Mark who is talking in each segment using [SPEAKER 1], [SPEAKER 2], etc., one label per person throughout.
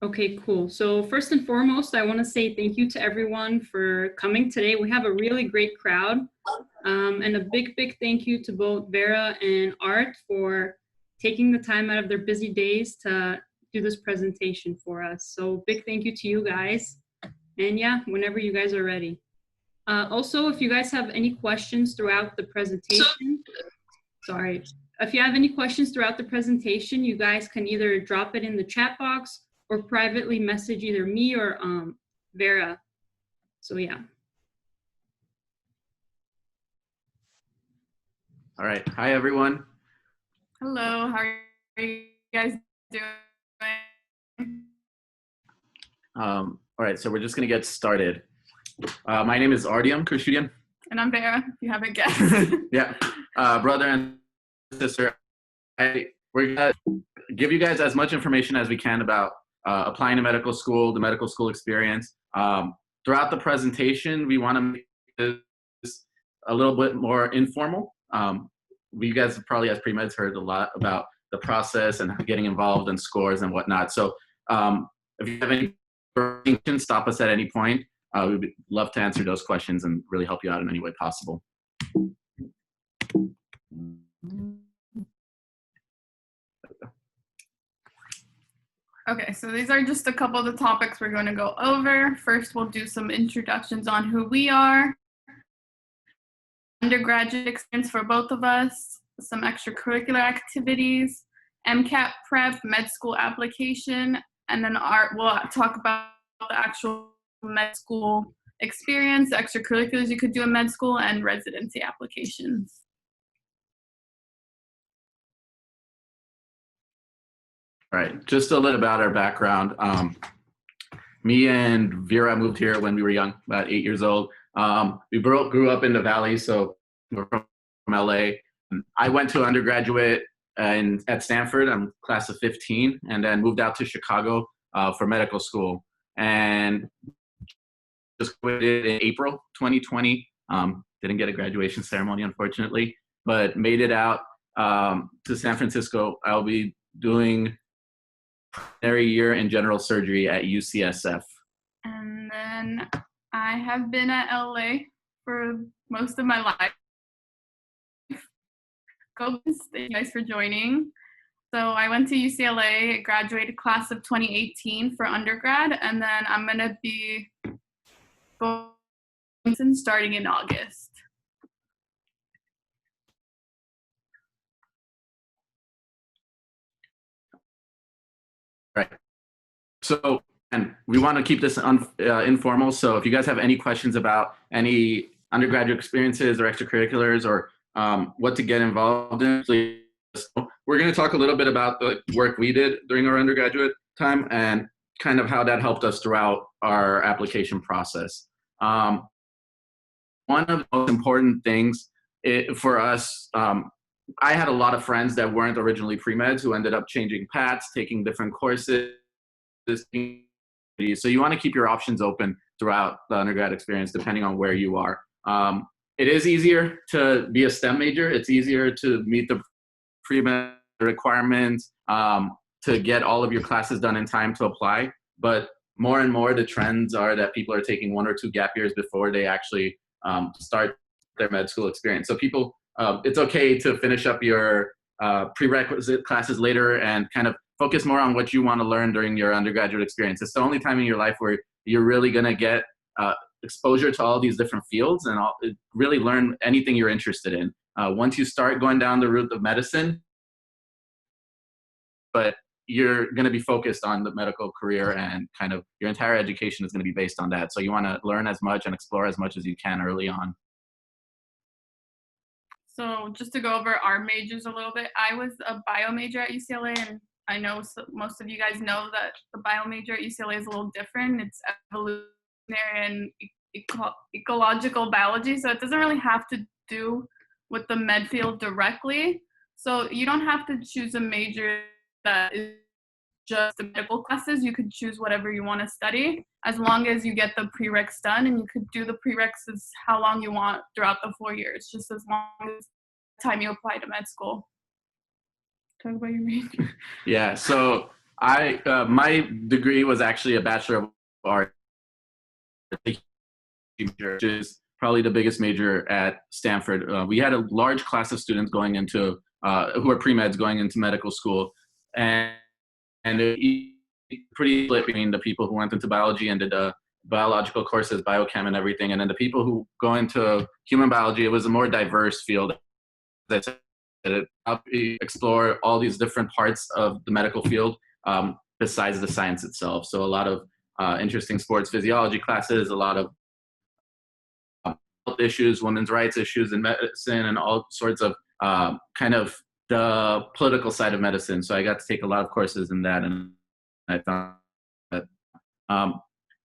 [SPEAKER 1] Okay, cool. So first and foremost, I want to say thank you to everyone for coming today. We have a really great crowd. And a big thank you to both Vera and Art for taking the time out of their busy days to do this presentation for us. So big thank you to you guys. And yeah, whenever you guys are ready. Also, if you guys have any questions throughout the presentation, sorry, if you have any questions throughout the presentation, you guys can either drop it in the chat box or privately message either me or Vera. So yeah.
[SPEAKER 2] All right. Hi, everyone.
[SPEAKER 3] Hello. How are you guys doing?
[SPEAKER 2] All right. So we're just going to get started. My name is Artyom Khurshudyan.
[SPEAKER 3] And I'm Vera, if you haven't guessed.
[SPEAKER 2] Yeah. Brother and sister, we're going to give you guys as much information as we can about applying to medical school, the medical school experience. Throughout the presentation, we want to make this a little bit more informal. We guys have probably as pre-meds heard a lot about the process and getting involved and scores and whatnot. So if you have any questions, stop us at any point. We would love to answer those questions and really help you out in any way possible.
[SPEAKER 3] Okay, so these are just a couple of the topics we're going to go over. First, we'll do some introductions on who we are, undergraduate experience for both of us, some extracurricular activities, MCAT prep, med school application, and then Art will talk about the actual med school experience, extracurriculars you could do in med school, and residency applications.
[SPEAKER 2] All right, just a little about our background. Me and Vera moved here when we were young, about 8 years old. We grew up in the Valley, so we're from LA. I went to undergraduate at Stanford. I'm class of 15, and then moved out to Chicago for medical school. And just graduated in April 2020. Didn't get a graduation ceremony, unfortunately, but made it out to San Francisco. I'll be doing primary year in general surgery at UCSF.
[SPEAKER 3] And then I have been at LA for most of my life. Thank you guys for joining. So I went to UCLA, graduated class of 2018 for undergrad, and then I'm going to be going starting in August.
[SPEAKER 2] Right. So, and we want to keep this informal. So if you guys have any questions about any undergraduate experiences or extracurriculars or what to get involved in, please. We're going to talk a little bit about the work we did during our undergraduate time and kind of how that helped us throughout our application process. One of the most important things for us, I had a lot of friends that weren't originally pre-meds who ended up changing paths, taking different courses. So you want to keep your options open throughout the undergrad experience, depending on where you are. It is easier to be a STEM major. It's easier to meet the pre-med requirements, to get all of your classes done in time to apply. But more and more, the trends are that people are taking 1 or 2 gap years before they actually start their med school experience. So people, it's okay to finish up your prerequisite classes later and kind of focus more on what you want to learn during your undergraduate experience. It's the only time in your life where you're really going to get exposure to all these different fields and really learn anything you're interested in. Once you start going down the route of medicine, but you're going to be focused on the medical career and kind of your entire education is going to be based on that. So you want to learn as much and explore as much as you can early on.
[SPEAKER 3] So just to go over our majors a little bit, I was a bio major at UCLA, and I know most of you guys know that the bio major at UCLA is a little different. It's evolutionary and ecological biology, so it doesn't really have to do with the med field directly. So you don't have to choose a major that is just the medical classes. You could choose whatever you want to study as long as you get the prereqs done, and you could do the prereqs as how long you want throughout the 4 years, just as long as the time you apply to med school. Talk about your major.
[SPEAKER 2] Yeah, so My degree was actually a Bachelor of Arts, which is probably the biggest major at Stanford. We had a large class of students going into who are pre-meds going into medical school, and it pretty split between the people who went into biology and did the biological courses, biochem and everything, and then the people who go into human biology. It was a more diverse field. As I said, it explore all these different parts of the medical field besides the science itself. So a lot of interesting sports physiology classes, a lot of health issues, women's rights issues in medicine, and all sorts of kind of the political side of medicine. So I got to take a lot of courses in that, and I found that.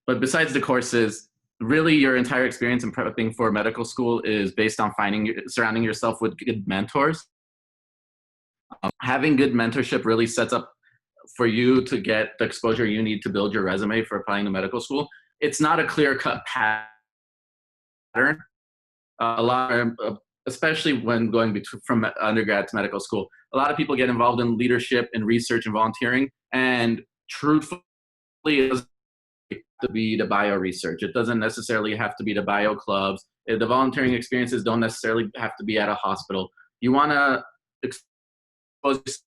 [SPEAKER 2] But besides the courses, really your entire experience in prepping for medical school is based on surrounding yourself with good mentors. Having good mentorship really sets up for you to get the exposure you need to build your resume for applying to medical school. It's not a clear-cut pattern. Especially when going from undergrad to medical school, a lot of people get involved in leadership and research and volunteering. And truthfully, it doesn't have to be the bio research. It doesn't necessarily have to be the bio clubs. The volunteering experiences don't necessarily have to be at a hospital. You want to expose,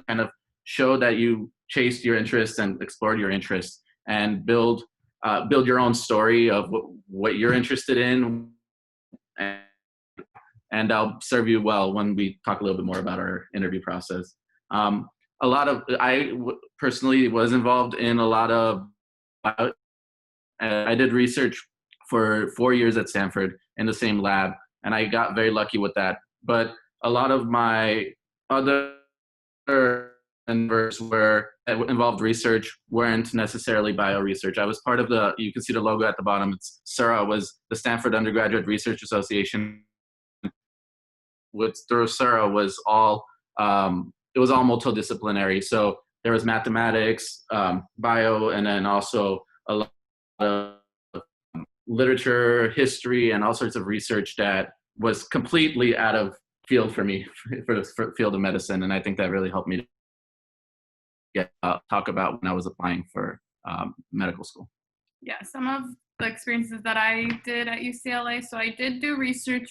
[SPEAKER 2] kind of show that you chased your interests and explored your interests, and build your own story of what you're interested in. And I'll serve you well when we talk a little bit more about our interview process. I personally was involved in a lot of, I did research for 4 years at Stanford in the same lab, and I got very lucky with that. But a lot of my other endeavors that involved research weren't necessarily bio research. I was part of you can see the logo at the bottom, it's SURA, was the Stanford Undergraduate Research Association. Through SURA was all it was all multidisciplinary. So there was mathematics, bio, and then also a lot of literature, history, and all sorts of research that was completely out of field for me for the field of medicine. And I think that really helped me to talk about when I was applying for medical school.
[SPEAKER 3] Yeah, some of the experiences that I did at UCLA. So I did do research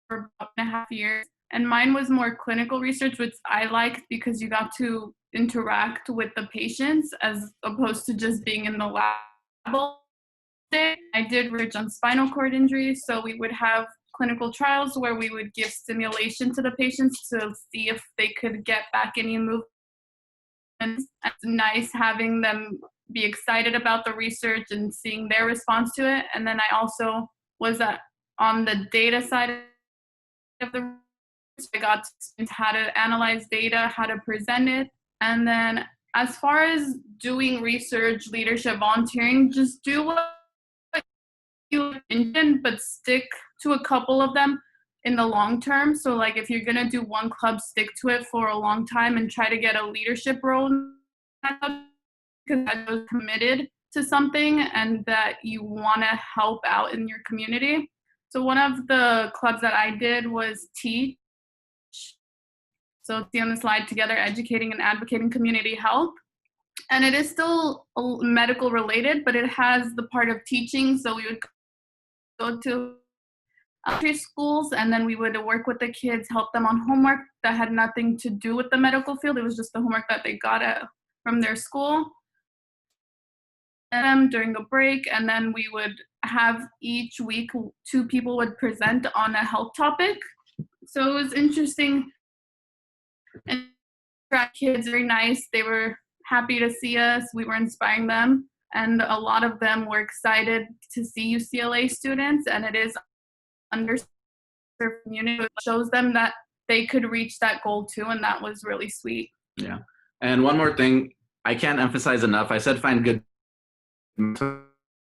[SPEAKER 3] for about 1.5 years, and mine was more clinical research, which I liked because you got to interact with the patients as opposed to just being in the lab all day. I did research on spinal cord injuries, so we would have clinical trials where we would give stimulation to the patients to see if they could get back any movement. It's nice having them be excited about the research and seeing their response to it. And then I also was on the data side of the research. I got to experience how to analyze data, how to present it. And then as far as doing research, leadership, volunteering, just do what you intend, but stick to a couple of them in the long term. So like if you're going to do one club, stick to it for a long time and try to get a leadership role in that club, because that was committed to something and that you want to help out in your community. So one of the clubs that I did was TEACH. So see on the slide, Together Educating and Advocating Community Health. And it is still medical related, but it has the part of teaching. So we would go to elementary schools, and then we would work with the kids, help them on homework that had nothing to do with the medical field. It was just the homework that they got from their school during a break. And then we would have each week 2 people would present on a health topic. So it was interesting. And kids, very nice. They were happy to see us. We were inspiring them. And a lot of them were excited to see UCLA students. And it is underserved community. It shows them that they could reach that goal too. And that was really sweet.
[SPEAKER 2] Yeah. And one more thing, I can't emphasize enough. I said find good mentors.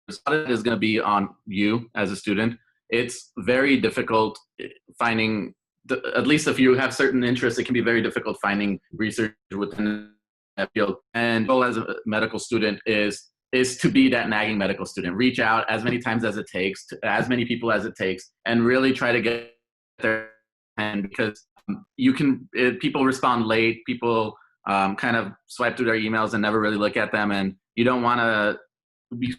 [SPEAKER 2] Is going to be on you as a student. It's very difficult finding, at least if you have certain interests, it can be very difficult finding research within that field. And goal as a medical student is to be that nagging medical student. Reach out as many times as it takes, to as many people as it takes, and really try to get there. And because people respond late, people kind of swipe through their emails and never really look at them. And you don't want to be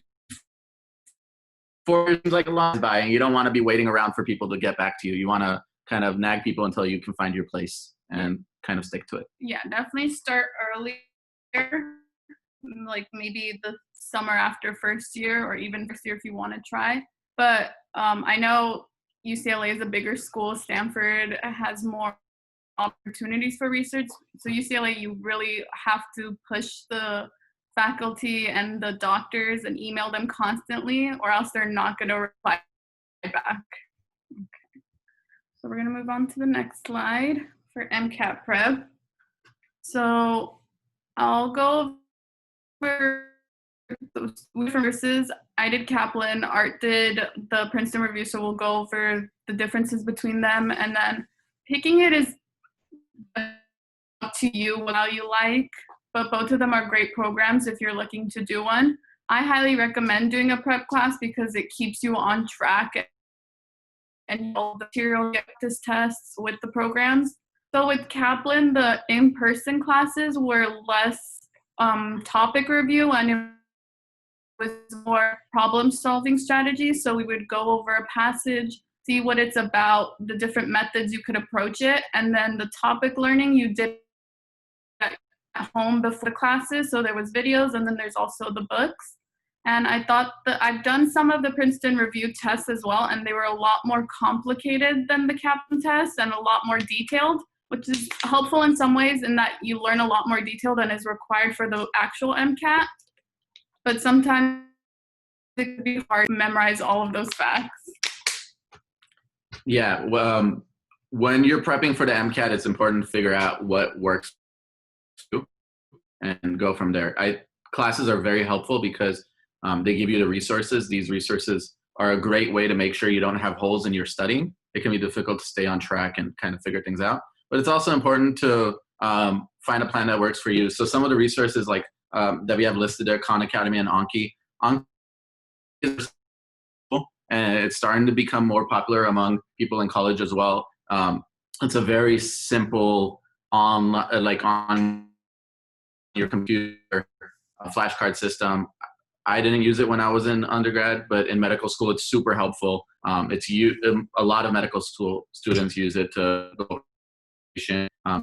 [SPEAKER 2] for like a long by, and you don't want to be waiting around for people to get back to you. You want to kind of nag people until you can find your place and kind of stick to it.
[SPEAKER 3] Yeah, definitely start earlier, like maybe the summer after first year, or even first year if you want to try. But I know UCLA is a bigger school. Stanford has more opportunities for research. So UCLA, you really have to push the faculty and the doctors and email them constantly, or else they're not going to reply back. Okay. So we're going to move on to the next slide for MCAT prep. So I'll go over those resources. I did Kaplan, Art did the Princeton Review, so we'll go over the differences between them, and then picking it is up to you what you like, but both of them are great programs if you're looking to do one. I highly recommend doing a prep class because it keeps you on track and all the material practice tests with the programs. So with Kaplan, the in-person classes were less topic review, and it was more problem-solving strategies. So we would go over a passage, see what it's about, the different methods you could approach it, and then the topic learning you did at home before the classes. So there was videos, and then there's also the books. And I thought that I've done some of the Princeton Review tests as well, and they were a lot more complicated than the Kaplan tests and a lot more detailed, which is helpful in some ways in that you learn a lot more detail than is required for the actual MCAT. But sometimes it can be hard to memorize all of those facts.
[SPEAKER 2] Yeah, when you're prepping for the MCAT, it's important to figure out what works and go from there. Classes are very helpful because they give you the resources. These resources are a great way to make sure you don't have holes in your studying. It can be difficult to stay on track and kind of figure things out. But it's also important to find a plan that works for you. So some of the resources like that we have listed there, Khan Academy and Anki. Anki is cool, and it's starting to become more popular among people in college as well. It's a very simple on your computer flashcard system. I didn't use it when I was in undergrad, but in medical school, it's super helpful. A lot of medical school students use it to go.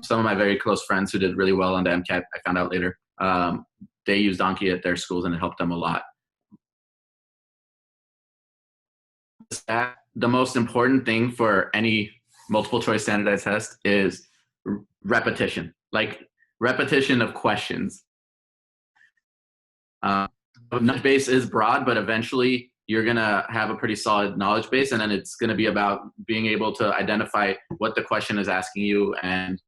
[SPEAKER 2] Some of my very close friends who did really well on the MCAT, I found out later, they used Anki at their schools and it helped them a lot. The most important thing for any multiple choice standardized test is repetition, like repetition of questions. Knowledge base is broad, but eventually you're going to have a pretty solid knowledge base, and then it's going to be about being able to identify what the question is asking you and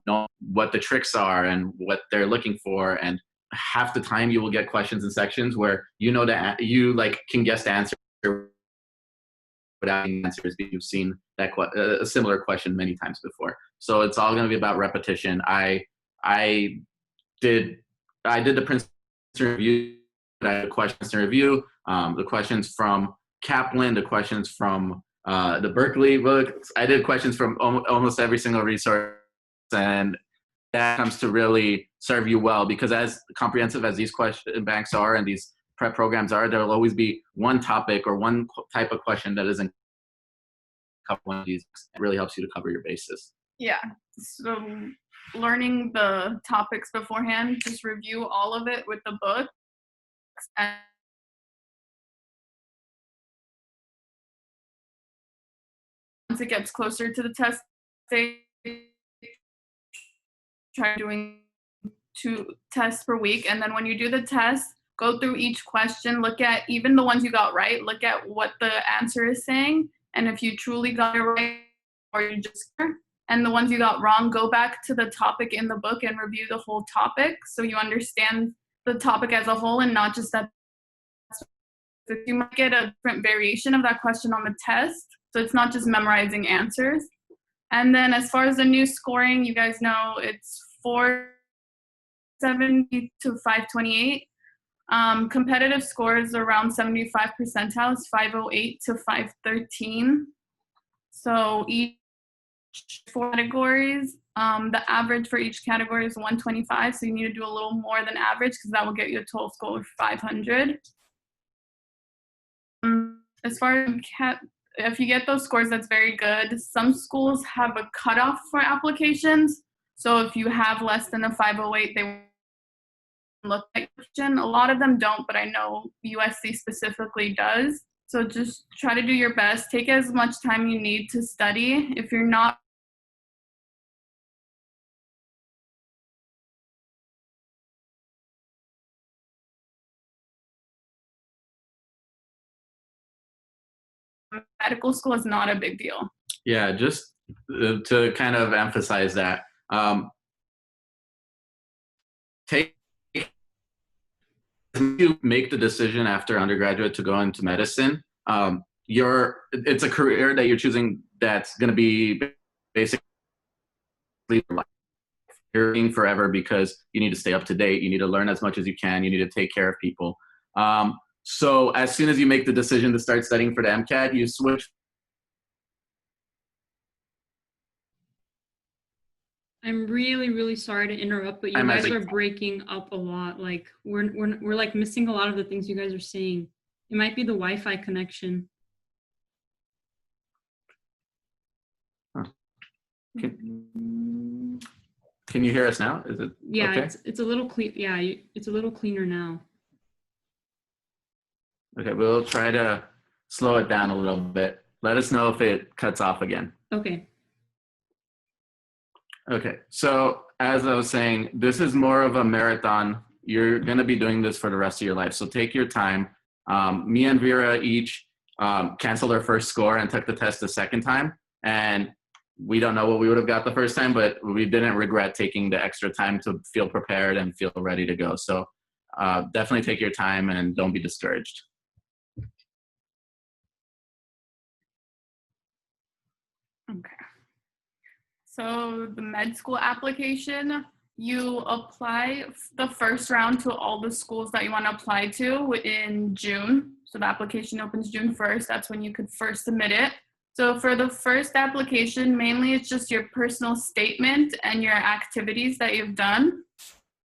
[SPEAKER 2] know what the tricks are and what they're looking for. And half the time you will get questions in sections where you know that you like can guess the answer without answers because you've seen that a similar question many times before. So it's all going to be about repetition. I did the Princeton Review. I had questions to review, the questions from Kaplan, the questions from the Berkeley books. I did questions from almost every single resource, and that comes to really serve you well because as comprehensive as these question banks are and these prep programs are, there will always be one topic or one type of question that isn't covered one of these. It really helps you to cover your bases.
[SPEAKER 3] Yeah, so learning the topics beforehand, just review all of it with the book. And once it gets closer to the test, they try doing 2 tests per week. And then when you do the test, go through each question, look at even the ones you got right, look at what the answer is saying. And if you truly got it right, or you just, and the ones you got wrong, go back to the topic in the book and review the whole topic so you understand the topic as a whole and not just that. You might get a different variation of that question on the test, so it's not just memorizing answers. And then as far as the new scoring, you guys know it's 470 to 528. Competitive scores around 75 percentiles, 508 to 513. So each 4 categories, The average for each category is 125, so you need to do a little more than average because that will get you a total score of 500. As far as if you get those scores, that's very good. Some schools have a cutoff for applications. So if you have less than a 508, they look at question. A lot of them don't, but I know USC specifically does. So just try to do your best. Take as much time you need to study. If you're not medical school is not a big deal.
[SPEAKER 2] Yeah, just to kind of emphasize that, you make the decision after undergraduate to go into medicine. It's a career that you're choosing that's going to be basically you're in forever because you need to stay up to date. You need to learn as much as you can. You need to take care of people. So as soon as you make the decision to start studying for the MCAT, you switch.
[SPEAKER 1] I'm really, really sorry to interrupt, but you guys are breaking up a lot. Like we're like missing a lot of the things you guys are saying. It might be the Wi-Fi connection.
[SPEAKER 2] Can you hear us now? Is it?
[SPEAKER 1] Yeah,
[SPEAKER 2] okay?
[SPEAKER 1] it's a little clean. Yeah, it's a little cleaner now.
[SPEAKER 2] Okay, we'll try to slow it down a little bit. Let us know if it cuts off again.
[SPEAKER 1] Okay.
[SPEAKER 2] Okay, so as I was saying, this is more of a marathon. You're going to be doing this for the rest of your life, so take your time. Me and Vera each canceled our first score and took the test the second time, and we don't know what we would have got the first time, but we didn't regret taking the extra time to feel prepared and feel ready to go. So definitely take your time and don't be discouraged.
[SPEAKER 3] Okay. So the med school application, you apply the first round to all the schools that you want to apply to in June. So the application opens June 1st. That's when you could first submit it. So for the first application, mainly it's just your personal statement and your activities that you've done.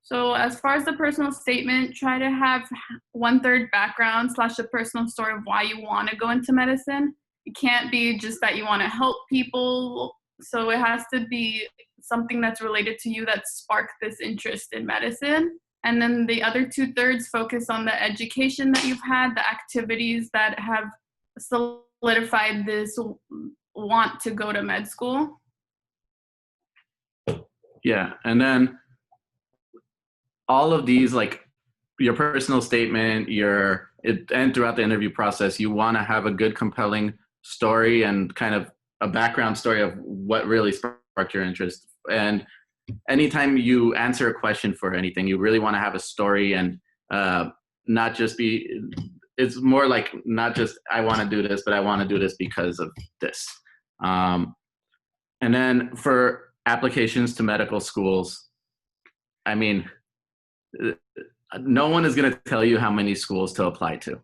[SPEAKER 3] So as far as the personal statement, try to have 1/3 background / a personal story of why you want to go into medicine. It can't be just that you want to help people. So it has to be something that's related to you that sparked this interest in medicine. And then the other 2/3 focus on the education that you've had, the activities that have solidified this want to go to med school.
[SPEAKER 2] Yeah, and then all of these, like your personal statement, and throughout the interview process, you want to have a good, compelling story and kind of a background story of what really sparked your interest. And anytime you answer a question for anything, you really want to have a story and not just be, it's more like not just I want to do this, but I want to do this because of this. And then for applications to medical schools, I mean, no one is going to tell you how many schools to apply to.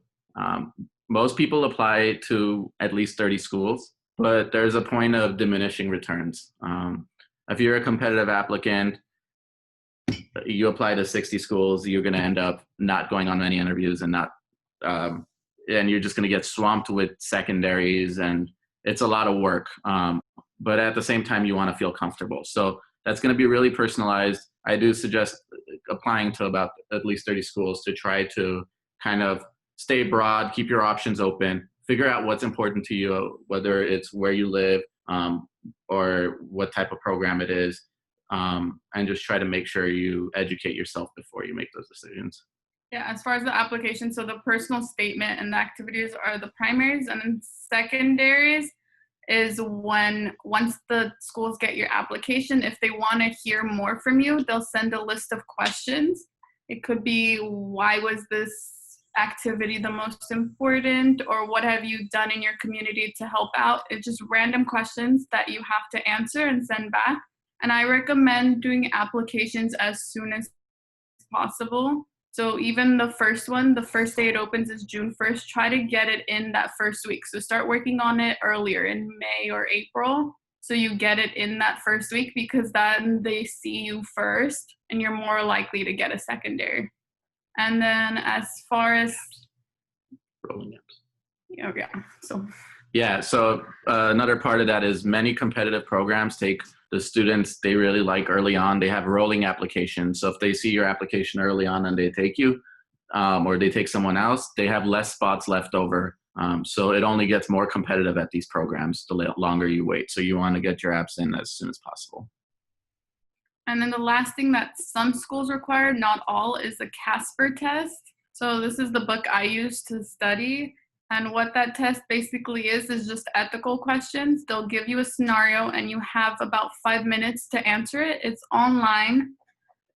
[SPEAKER 2] Most people apply to at least 30 schools, but there's a point of diminishing returns. If you're a competitive applicant, you apply to 60 schools, you're going to end up not going on many interviews and you're just going to get swamped with secondaries, and it's a lot of work. But at the same time, you want to feel comfortable. So that's going to be really personalized. I do suggest applying to about at least 30 schools to try to kind of stay broad, keep your options open, figure out what's important to you, whether it's where you live or what type of program it is, and just try to make sure you educate yourself before you make those decisions.
[SPEAKER 3] Yeah, as far as the application, so the personal statement and the activities are the primaries, and then secondaries is once the schools get your application, if they want to hear more from you, they'll send a list of questions. It could be, why was this activity the most important, or what have you done in your community to help out? It's just random questions that you have to answer and send back. And I recommend doing applications as soon as possible. So even the first one, the first day it opens is June 1st. Try to get it in that first week. So start working on it earlier in May or April. So you get it in that first week because then they see you first and you're more likely to get a secondary. And then as far as,
[SPEAKER 2] Rolling ups.
[SPEAKER 3] oh yeah, so.
[SPEAKER 2] Yeah, so another part of that is many competitive programs take the students they really like early on. They have rolling applications. So if they see your application early on and they take you, or they take someone else, they have less spots left over. So it only gets more competitive at these programs the longer you wait. So you want to get your apps in as soon as possible.
[SPEAKER 3] And then the last thing that some schools require, not all, is the Casper test. So this is the book I use to study. And what that test basically is just ethical questions. They'll give you a scenario and you have about 5 minutes to answer it. It's online,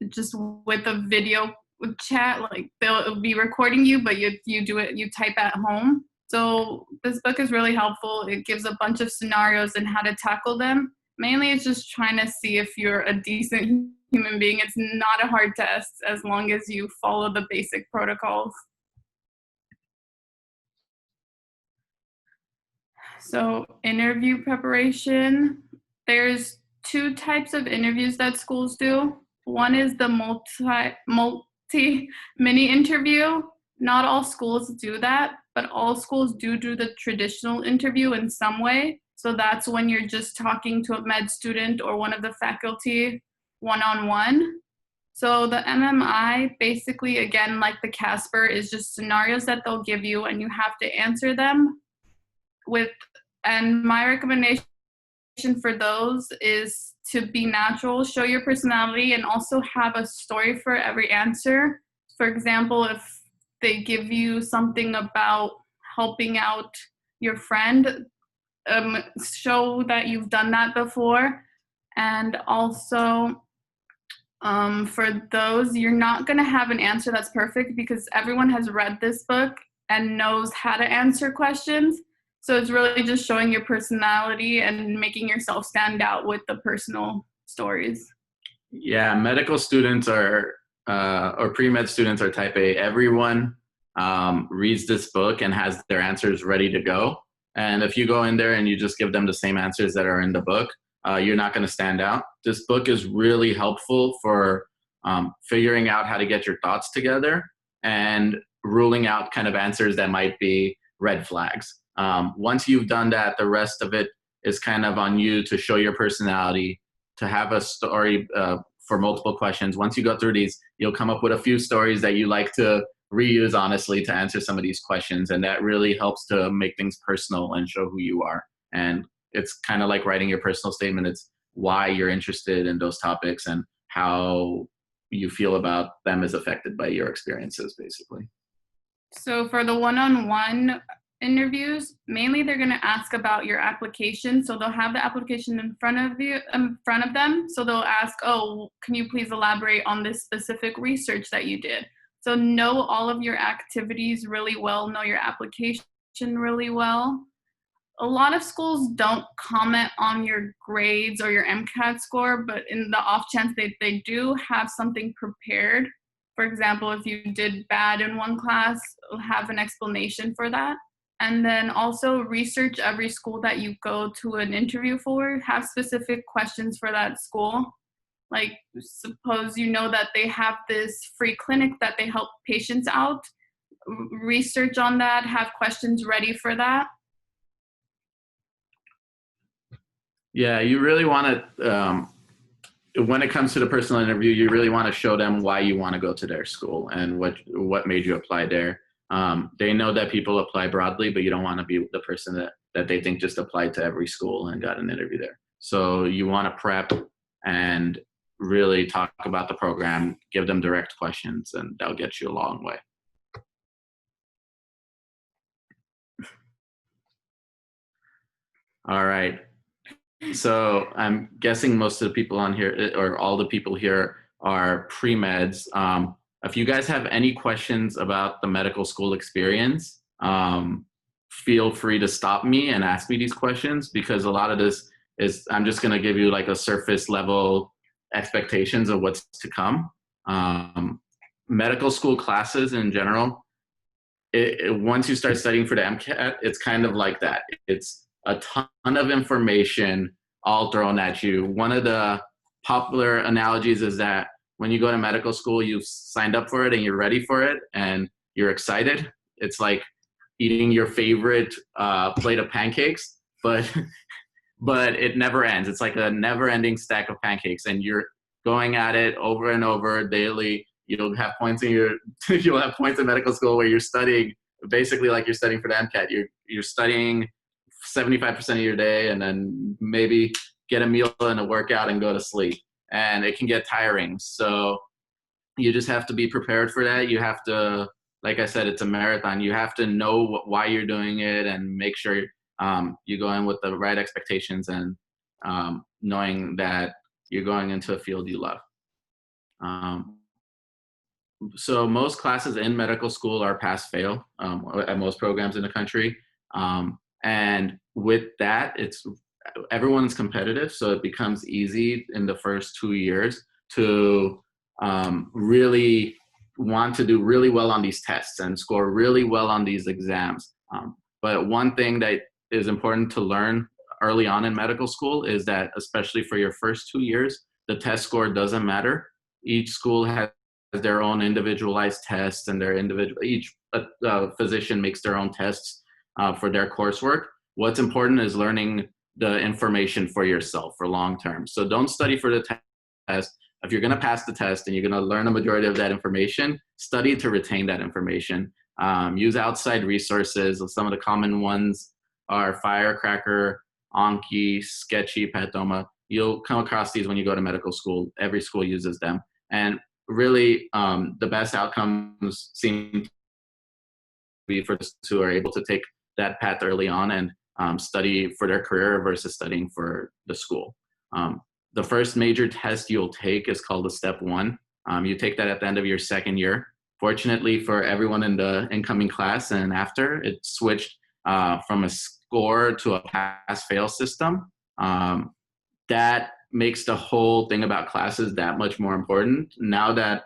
[SPEAKER 3] just with a video chat. Like they'll be recording you, but you do it, you type at home. So this book is really helpful. It gives a bunch of scenarios and how to tackle them. Mainly it's just trying to see if you're a decent human being. It's not a hard test as long as you follow the basic protocols. So interview preparation, there's 2 types of interviews that schools do. One is the multi mini interview. Not all schools do that, but all schools do the traditional interview in some way. So that's when you're just talking to a med student or one of the faculty one-on-one. So the MMI, basically, again, like the Casper, is just scenarios that they'll give you and you have to answer them and my recommendation for those is to be natural, show your personality, and also have a story for every answer. For example, if they give you something about helping out your friend, show that you've done that before. And also, for those, you're not going to have an answer that's perfect because everyone has read this book and knows how to answer questions. So it's really just showing your personality and making yourself stand out with the personal stories.
[SPEAKER 2] Yeah, medical students or pre-med students are type A. Everyone reads this book and has their answers ready to go. And if you go in there and you just give them the same answers that are in the book, you're not going to stand out. This book is really helpful for figuring out how to get your thoughts together and ruling out kind of answers that might be red flags. Once you've done that, the rest of it is kind of on you to show your personality, to have a story for multiple questions. Once you go through these, you'll come up with a few stories that you like to reuse, honestly, to answer some of these questions. And that really helps to make things personal and show who you are. And it's kind of like writing your personal statement. It's why you're interested in those topics and how you feel about them is affected by your experiences, basically.
[SPEAKER 3] So for the one-on-one interviews, mainly they're going to ask about your application. So they'll have the application in front of them. So they'll ask, oh, can you please elaborate on this specific research that you did? So know all of your activities really well, know your application really well. A lot of schools don't comment on your grades or your MCAT score, but in the off chance they do have something prepared. For example, if you did bad in one class, have an explanation for that. And then also research every school that you go to an interview for. Have specific questions for that school. Like suppose you know that they have this free clinic that they help patients out. Research on that, have questions ready for that.
[SPEAKER 2] Yeah, you really want to, when it comes to the personal interview, you really want to show them why you want to go to their school and what made you apply there. They know that people apply broadly, but you don't want to be the person that they think just applied to every school and got an interview there. So you want to prep and really talk about the program, give them direct questions, and that'll get you a long way. All right. So I'm guessing most of the people on here, or all the people here, are pre-meds. If you guys have any questions about the medical school experience, feel free to stop me and ask me these questions, because a lot of this is, I'm just going to give you like a surface level expectations of what's to come. Medical school classes in general, once you start studying for the MCAT, it's kind of like that. It's a ton of information all thrown at you. One of the popular analogies is that when you go to medical school, you've signed up for it and you're ready for it and you're excited. It's like eating your favorite plate of pancakes, but but it never ends. It's like a never-ending stack of pancakes, and you're going at it over and over daily. You'll have points in your you'll have points in medical school where you're studying basically like you're studying for the MCAT. You're studying 75% of your day, and then maybe get a meal and a workout and go to sleep. And it can get tiring. So you just have to be prepared for that. You have to, like I said, it's a marathon. You have to know why you're doing it and make sure you go in with the right expectations and knowing that you're going into a field you love. So most classes in medical school are pass-fail at most programs in the country. And with that, everyone's competitive, so it becomes easy in the first 2 years to really want to do really well on these tests and score really well on these exams. But one thing that is important to learn early on in medical school is that, especially for your first 2 years, the test score doesn't matter. Each school has their own individualized tests, and each physician makes their own tests for their coursework. What's important is learning the information for yourself for long term. So don't study for the test. If you're going to pass the test and you're going to learn a majority of that information, study to retain that information. Use outside resources. Some of the common ones are Firecracker, Anki, Sketchy, Padoma. You'll come across these when you go to medical school. Every school uses them. And really, the best outcomes seem to be for those who are able to take that path early on and study for their career versus studying for the school. The first major test you'll take is called a Step 1. You take that at the end of your second year. Fortunately for everyone in the incoming class and after, it switched from a score to a pass-fail system. That makes the whole thing about classes that much more important. Now that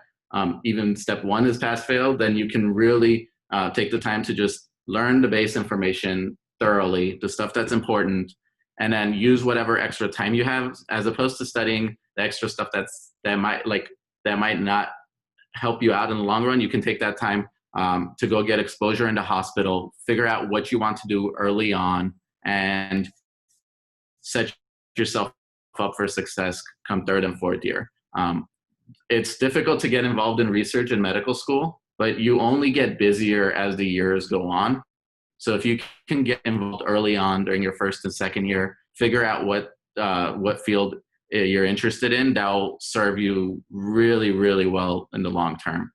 [SPEAKER 2] even Step 1 is pass-fail, then you can really take the time to just learn the base information thoroughly, the stuff that's important, and then use whatever extra time you have, as opposed to studying the extra stuff that might not help you out in the long run. You can take that time to go get exposure in the hospital, figure out what you want to do early on, and set yourself up for success come third and fourth year. It's difficult to get involved in research in medical school, but you only get busier as the years go on. So if you can get involved early on during your first and second year, figure out what field you're interested in, that'll serve you really, really well in the long term.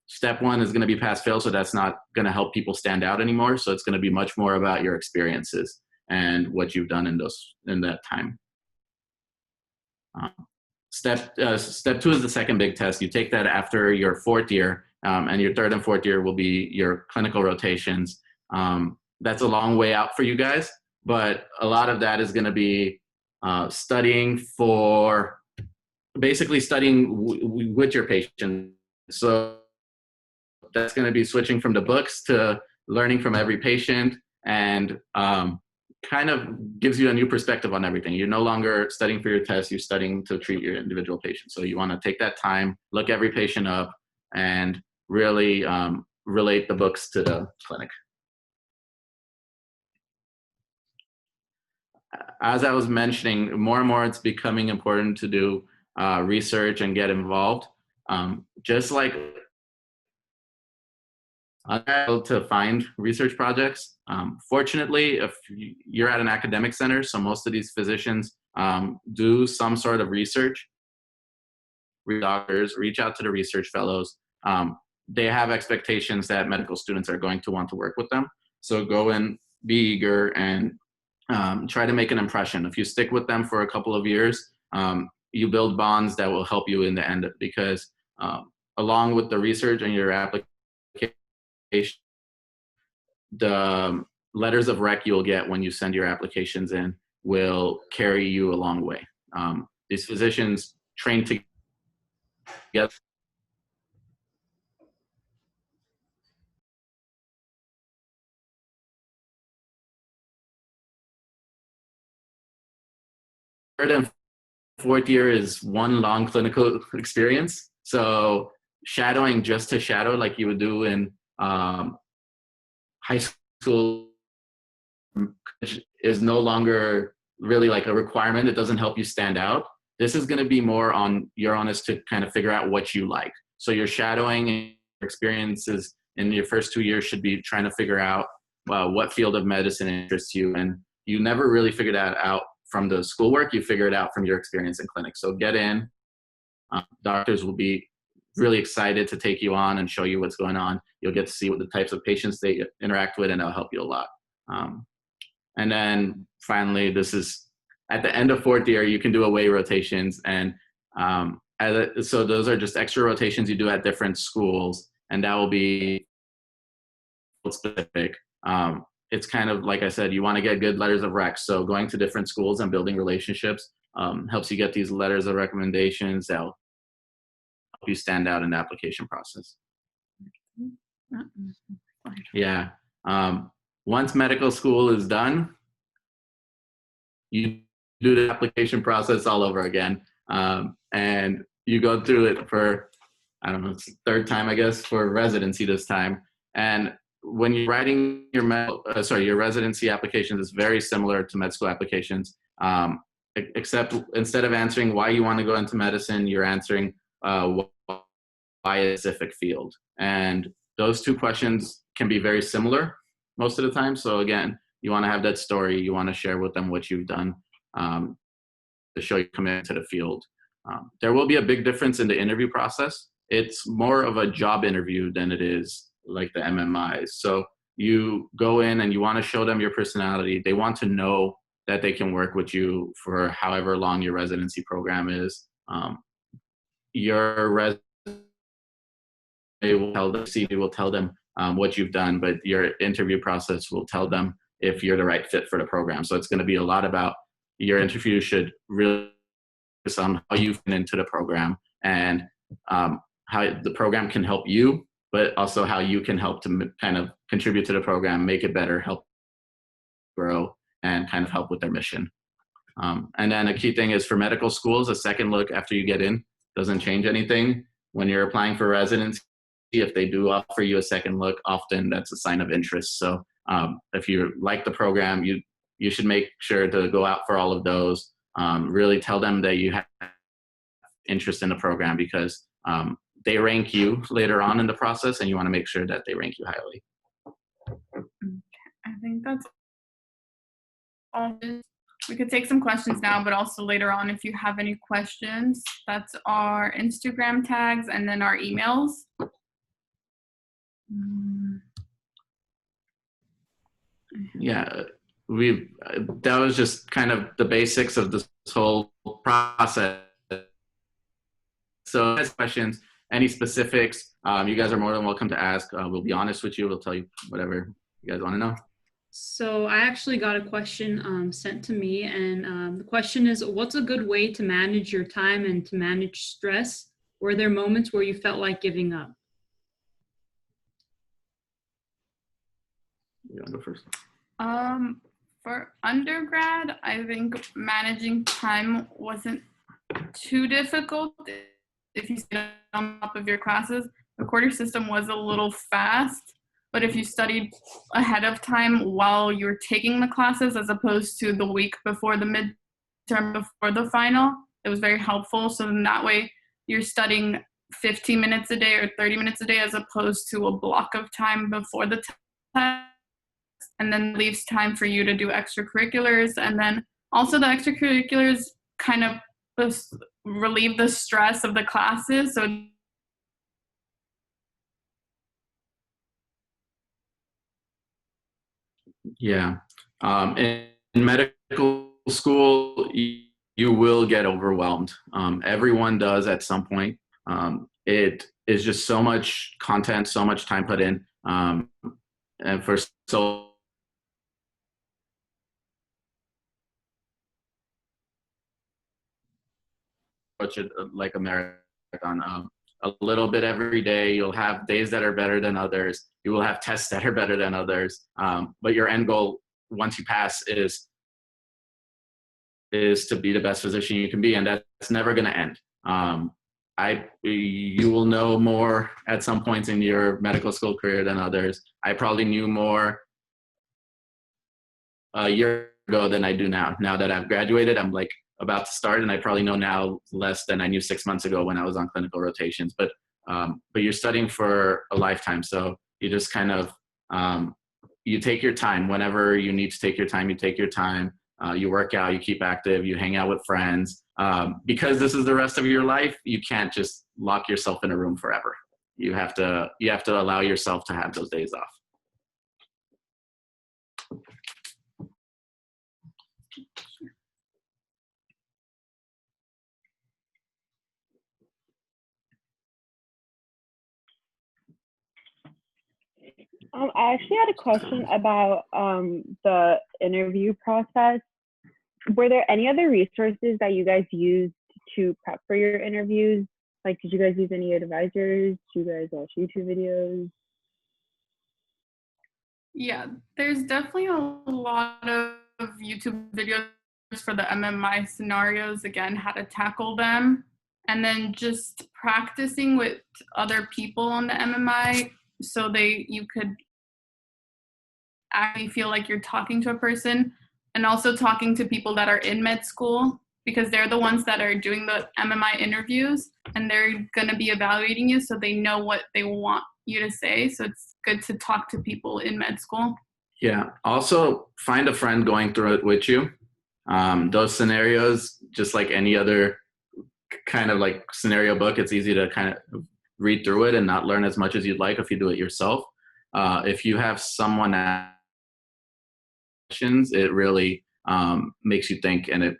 [SPEAKER 2] Step 1 is going to be pass-fail, so that's not going to help people stand out anymore. So it's going to be much more about your experiences and what you've done in that time. Step 2 is the second big test. You take that after your fourth year, and your third and fourth year will be your clinical rotations. That's a long way out for you guys, but a lot of that is going to be studying with your patient. So that's going to be switching from the books to learning from every patient, and kind of gives you a new perspective on everything. You're no longer studying for your test, you're studying to treat your individual patient. So you want to take that time, look every patient up, and really relate the books to the clinic. As I was mentioning, more and more it's becoming important to do research and get involved. Just like to find research projects. Fortunately, if you're at an academic center, so most of these physicians do some sort of research. Doctors reach out to the research fellows. They have expectations that medical students are going to want to work with them. So go in, be eager, and try to make an impression. If you stick with them for a couple of years, you build bonds that will help you in the end, because along with the research and your application, the letters of rec you'll get when you send your applications in will carry you a long way. These physicians train together and fourth year is one long clinical experience. So shadowing just to shadow like you would do in high school is no longer really like a requirement. It doesn't help you stand out. This is going to be more on your onus to kind of figure out what you like. So your shadowing experiences in your first 2 years should be trying to figure out what field of medicine interests you. And you never really figure that out from the schoolwork. You figure it out from your experience in clinic. So get in. Doctors will be really excited to take you on and show you what's going on. You'll get to see what the types of patients they interact with, and it'll help you a lot. And then finally, this is at the end of fourth year, you can do away rotations. And so those are just extra rotations you do at different schools, and that will be specific. It's kind of like I said, you want to get good letters of rec. So going to different schools and building relationships helps you get these letters of recommendations that'll help you stand out in the application process. Yeah. Once medical school is done, you do the application process all over again. And you go through it for, I don't know, it's the third time, I guess, for residency this time. And when you're writing your residency applications, it's very similar to med school applications, except instead of answering why you want to go into medicine, you're answering why a specific field. And those two questions can be very similar most of the time. So again, you want to have that story. You want to share with them what you've done to show your commitment to the field. There will be a big difference in the interview process. It's more of a job interview than it is like the MMIs. So you go in and you want to show them your personality. They want to know that they can work with you for however long your residency program is. Your resume will tell the CV will tell them what you've done, but your interview process will tell them if you're the right fit for the program. So it's going to be a lot about your interview should really focus on how you fit into the program and how the program can help you, but also how you can help to kind of contribute to the program, make it better, help grow, and kind of help with their mission. And then a key thing is for medical schools, a second look after you get in doesn't change anything. When you're applying for residency, if they do offer you a second look, often that's a sign of interest. So if you like the program, you should make sure to go out for all of those. Really tell them that you have interest in the program because they rank you later on in the process, and you want to make sure that they rank you highly.
[SPEAKER 3] I think that's all. We could take some questions now, but also later on if you have any questions. That's our Instagram tags and then our emails.
[SPEAKER 2] Yeah, that was just kind of the basics of this whole process. So as questions, any specifics, you guys are more than welcome to ask. We'll be honest with you. We'll tell you whatever you guys want to know.
[SPEAKER 1] So I actually got a question sent to me, and the question is, what's a good way to manage your time and to manage stress? Were there moments where you felt like giving up?
[SPEAKER 2] You want to go first?
[SPEAKER 3] For undergrad, I think managing time wasn't too difficult. If you stayed on top of your classes, the quarter system was a little fast, but if you studied ahead of time while you were taking the classes as opposed to the week before the midterm, before the final, it was very helpful. So in that way, you're studying 15 minutes a day or 30 minutes a day as opposed to a block of time before the test. And then leaves time for you to do extracurriculars. And then also the extracurriculars kind of relieve the stress of the classes. So
[SPEAKER 2] yeah, in medical school, you will get overwhelmed. Everyone does at some point. It is just so much content, so much time put in. And for so like a marathon, a little bit every day. You'll have days that are better than others. You will have tests that are better than others. But your end goal, once you pass, is is to be the best physician you can be, and that's never going to end. You will know more at some points in your medical school career than others. I probably knew more a year ago than I do now. Now that I've graduated, I'm like about to start, and I probably know now less than I knew 6 months ago when I was on clinical rotations. But you're studying for a lifetime, so you just kind of you take your time. Whenever you need to take your time, you take your time. You work out, you keep active, you hang out with friends. Because this is the rest of your life, you can't just lock yourself in a room forever. You have to allow yourself to have those days off.
[SPEAKER 4] I actually had a question about the interview process. Were there any other resources that you guys used to prep for your interviews? Like, did you guys use any advisors? Did you guys watch YouTube videos?
[SPEAKER 3] Yeah, there's definitely a lot of YouTube videos for the MMI scenarios, again, how to tackle them. And then just practicing with other people on the MMI so you could actually feel like you're talking to a person, and also talking to people that are in med school, because they're the ones that are doing the MMI interviews and they're going to be evaluating you, so they know what they want you to say. So it's good to talk to people in med school. Yeah.
[SPEAKER 2] Also, find a friend going through it with you. Those scenarios, just like any other kind of like scenario book, it's easy to kind of read through it and not learn as much as you'd like if you do it yourself. If you have someone that questions, it really makes you think, and it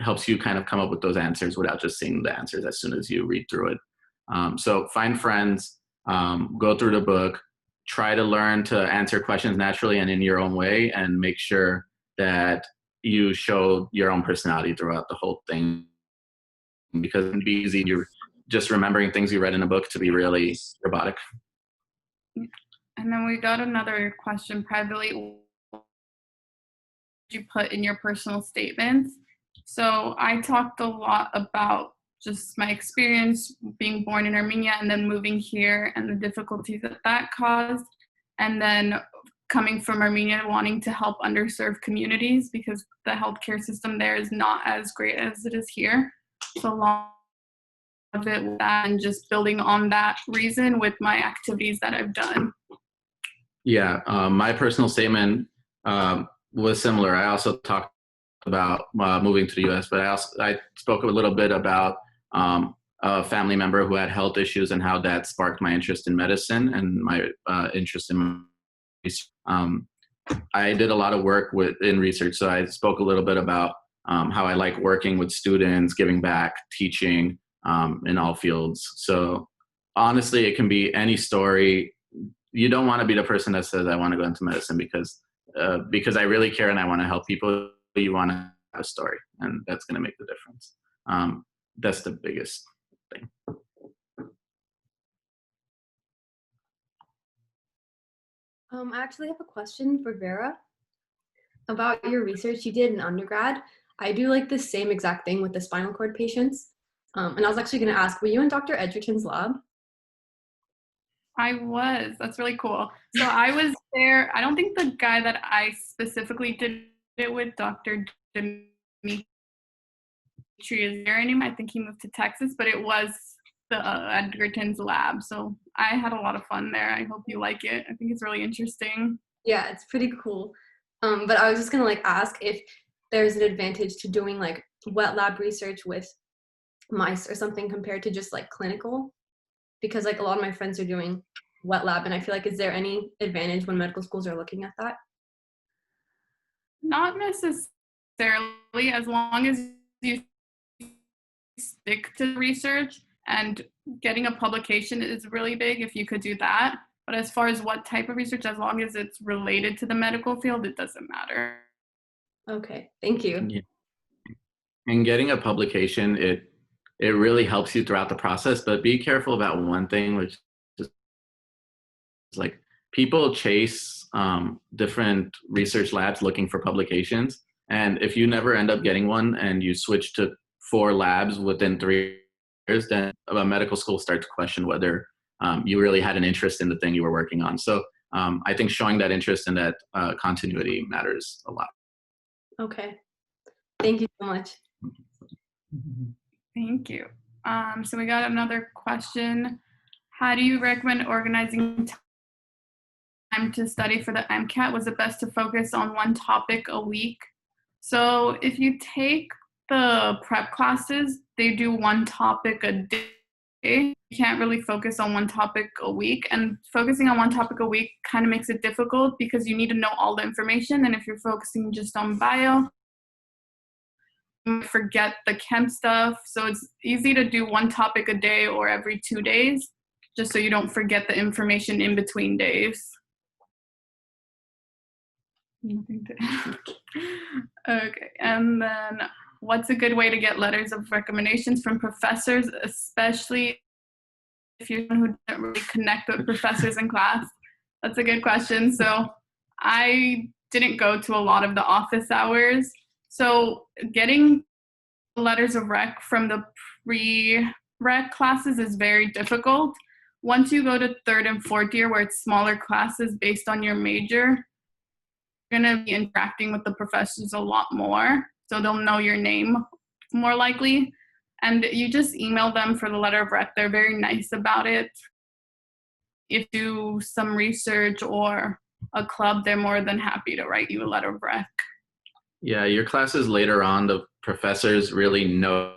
[SPEAKER 2] helps you kind of come up with those answers without just seeing the answers as soon as you read through it. So find friends, go through the book, try to learn to answer questions naturally and in your own way, and make sure that you show your own personality throughout the whole thing, because it'd be easy, you're just remembering things you read in a book, to be really robotic.
[SPEAKER 3] And then we got another question privately. What did you put in your personal statements? So I talked a lot about just my experience being born in Armenia and then moving here and the difficulties that caused. And then coming from Armenia, wanting to help underserved communities because the healthcare system there is not as great as it is here. So a lot of it with that, and just building on that reason with my activities that I've done.
[SPEAKER 2] Yeah, my personal statement was similar. I also talked about moving to the U.S., but I spoke a little bit about a family member who had health issues and how that sparked my interest in medicine and my interest in I did a lot of work in research, so I spoke a little bit about how I like working with students, giving back, teaching in all fields. So honestly, it can be any story. You don't want to be the person that says, I want to go into medicine because I really care and I want to help people. You want to have a story, and that's going to make the difference. That's the biggest thing.
[SPEAKER 5] I actually have a question for Vera about your research you did in undergrad. I do like the same exact thing with the spinal cord patients. And I was actually going to ask, were you in Dr. Edgerton's lab?
[SPEAKER 3] I was. That's really cool. So I was there. I don't think the guy that I specifically did it with, Dr. Dimitri, is there anymore. I think he moved to Texas, but it was the Edgerton's lab. So I had a lot of fun there. I hope you like it. I think it's really interesting.
[SPEAKER 5] Yeah, it's pretty cool. But I was just going to ask if there's an advantage to doing wet lab research with mice or something compared to just clinical, because a lot of my friends are doing wet lab, and I feel is there any advantage when medical schools are looking at that?
[SPEAKER 3] Not necessarily, as long as you stick to research, and getting a publication is really big if you could do that. But as far as what type of research, as long as it's related to the medical field, it doesn't matter.
[SPEAKER 5] Okay, thank you.
[SPEAKER 2] Yeah. And getting a publication, it really helps you throughout the process, but be careful about one thing, which is people chase different research labs looking for publications. And if you never end up getting one and you switch to 4 labs within 3 years, then a medical school starts to question whether you really had an interest in the thing you were working on. So I think showing that interest and that continuity matters a lot.
[SPEAKER 5] Okay. Thank you so much.
[SPEAKER 3] Thank you. So we got another question. How do you recommend organizing time to study for the MCAT? Was it best to focus on one topic a week? So if you take the prep classes, they do one topic a day. You can't really focus on one topic a week, and focusing on one topic a week kind of makes it difficult because you need to know all the information, and if you're focusing just on bio, you forget the chem stuff. So it's easy to do one topic a day or every 2 days, just so you don't forget the information in between days. Okay, and then what's a good way to get letters of recommendations from professors, especially if you're someone who doesn't really connect with professors in class? That's a good question. So I didn't go to a lot of the office hours. So getting letters of rec from the pre-rec classes is very difficult. Once you go to 3rd and 4th year, where it's smaller classes based on your major, you're going to be interacting with the professors a lot more. So they'll know your name more likely. And you just email them for the letter of rec. They're very nice about it. If you do some research or a club, they're more than happy to write you a letter of rec.
[SPEAKER 2] Yeah, your classes later on, the professors really know.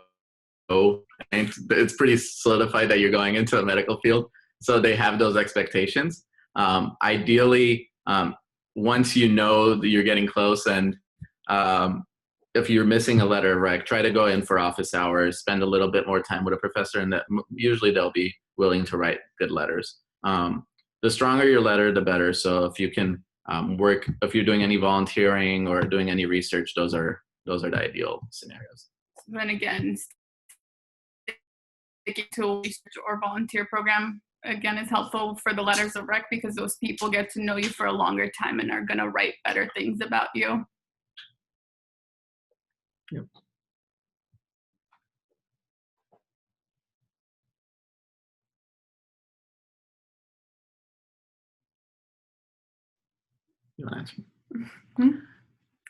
[SPEAKER 2] It's pretty solidified that you're going into a medical field. So they have those expectations. Ideally, once you know that you're getting close, and if you're missing a letter of rec, try to go in for office hours, spend a little bit more time with a professor, and that usually they'll be willing to write good letters. The stronger your letter, the better. So if you can if you're doing any volunteering or doing any research, those are the ideal scenarios.
[SPEAKER 3] Then again, sticking to a research or volunteer program again is helpful for the letters of rec because those people get to know you for a longer time and are going to write better things about you.
[SPEAKER 2] Yep. You want to answer?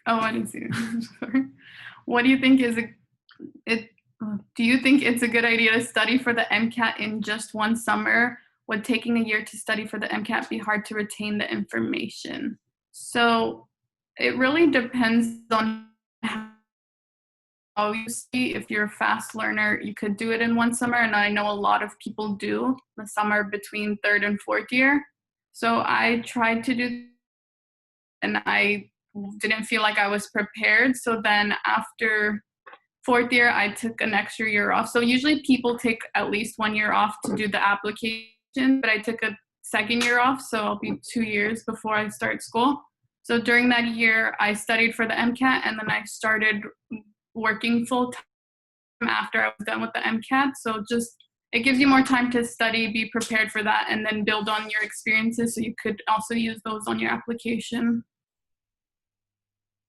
[SPEAKER 3] Oh, I didn't see it. Sorry. What do you think do you think it's a good idea to study for the MCAT in just one summer? Would taking a year to study for the MCAT be hard to retain the information? So it really depends on how you see. If you're a fast learner, you could do it in one summer, and I know a lot of people do the summer between 3rd and 4th year. So I tried to do, and I didn't feel like I was prepared. So then after 4th year, I took an extra year off. So usually people take at least 1 year off to do the application, but I took a 2nd year off. So I'll be 2 years before I start school. So during that year, I studied for the MCAT, and then I started working full time after I was done with the MCAT. So just, it gives you more time to study, be prepared for that, and then build on your experiences so you could also use those on your application.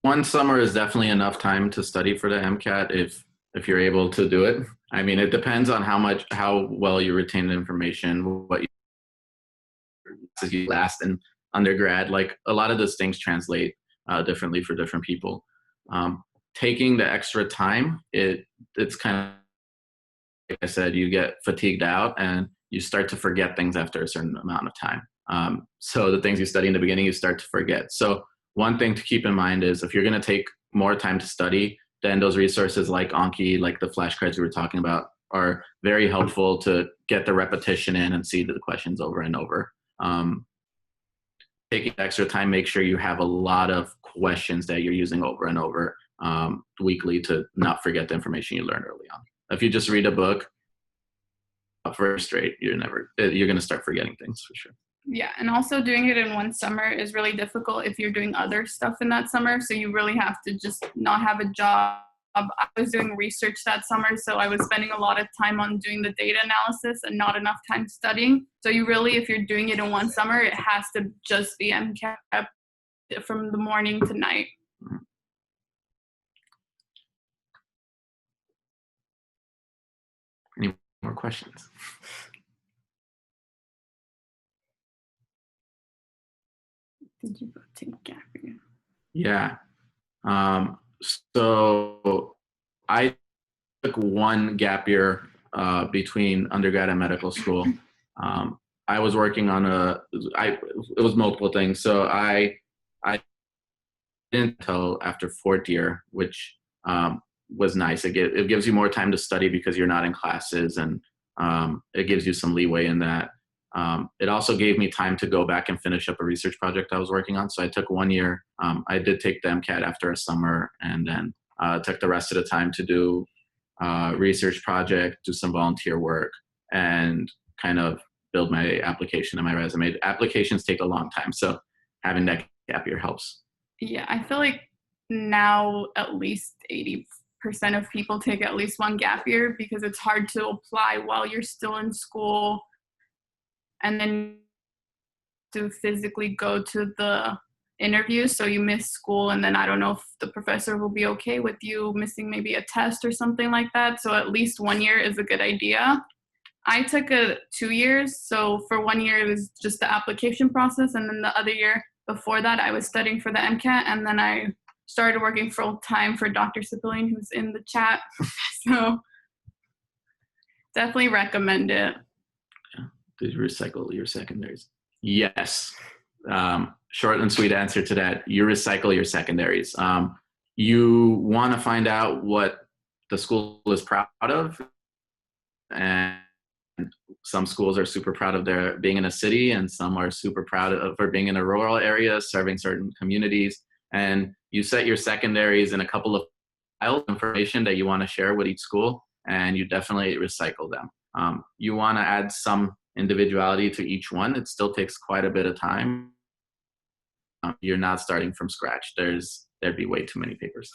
[SPEAKER 2] One summer is definitely enough time to study for the MCAT if you're able to do it. I mean, it depends on how well you retain the information, what you last in undergrad. Like a lot of those things translate differently for different people. Taking the extra time, it's kind of, like I said, you get fatigued out and you start to forget things after a certain amount of time. So the things you study in the beginning, you start to forget. So one thing to keep in mind is if you're going to take more time to study, then those resources like Anki, like the flashcards we were talking about, are very helpful to get the repetition in and see the questions over and over. Taking extra time, make sure you have a lot of questions that you're using over and over weekly to not forget the information you learned early on. If you just read a book for straight, you're going to start forgetting things for sure.
[SPEAKER 3] Yeah, and also doing it in one summer is really difficult if you're doing other stuff in that summer. So you really have to just not have a job. I was doing research that summer, so I was spending a lot of time on doing the data analysis and not enough time studying. So you really, if you're doing it in one summer, it has to just be MCAT from the morning to night.
[SPEAKER 2] More questions?
[SPEAKER 3] Did you go take gap year?
[SPEAKER 2] Yeah. So I took one gap year between undergrad and medical school. I was working on it was multiple things. So I didn't until after fourth year, which was nice. It gives you more time to study because you're not in classes, and it gives you some leeway in that. It also gave me time to go back and finish up a research project I was working on. So I took 1 year. I did take the MCAT after a summer, and then took the rest of the time to do research project, do some volunteer work, and kind of build my application and my resume. Applications take a long time, so having that gap year helps.
[SPEAKER 3] Yeah, I feel like now at least 80% of people take at least one gap year because it's hard to apply while you're still in school, and then to physically go to the interview, so you miss school, and then I don't know if the professor will be okay with you missing maybe a test or something like that. So at least 1 year is a good idea. I took 2 years, so for 1 year it was just the application process, and then the other year before that I was studying for the MCAT, and then I started working full time for Dr. Cipollone, who's in the chat. So definitely recommend it.
[SPEAKER 2] Did you recycle your secondaries? Yes. Short and sweet answer to that. You recycle your secondaries. You want to find out what the school is proud of. And some schools are super proud of their being in a city, and some are super proud of for being in a rural area, serving certain communities. And you set your secondaries in a couple of files of information that you want to share with each school, and you definitely recycle them. You want to add some individuality to each one. It still takes quite a bit of time. You're not starting from scratch. There'd be way too many papers.